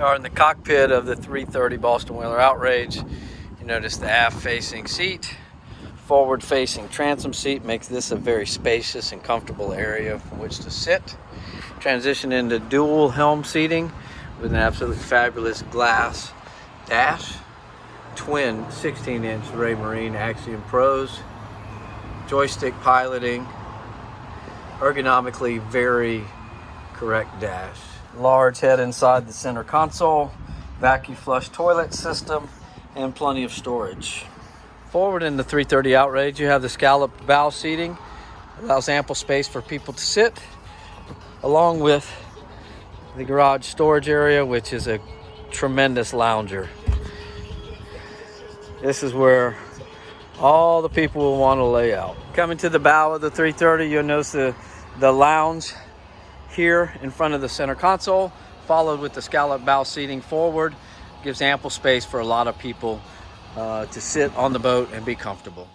We are in the cockpit of the 330 Boston Whaler Outrage. You notice the aft-facing seat, forward-facing transom seat makes this a very spacious and comfortable area from which to sit. Transition into dual helm seating with an absolutely fabulous glass dash, twin 16-inch Raymarine Axiom Pros, joystick piloting, ergonomically very correct dash. Large head inside the center console, vacuum flush toilet system, and plenty of storage. Forward in the 330 Outrage, you have the scalloped bow seating. Allows ample space for people to sit, along with the garage storage area, which is a tremendous lounger. This is where all the people will want to lay out. Coming to the bow of the 330, you'll notice the lounge here in front of the center console, followed with the scallop bow seating forward. Gives ample space for a lot of people to sit on the boat and be comfortable.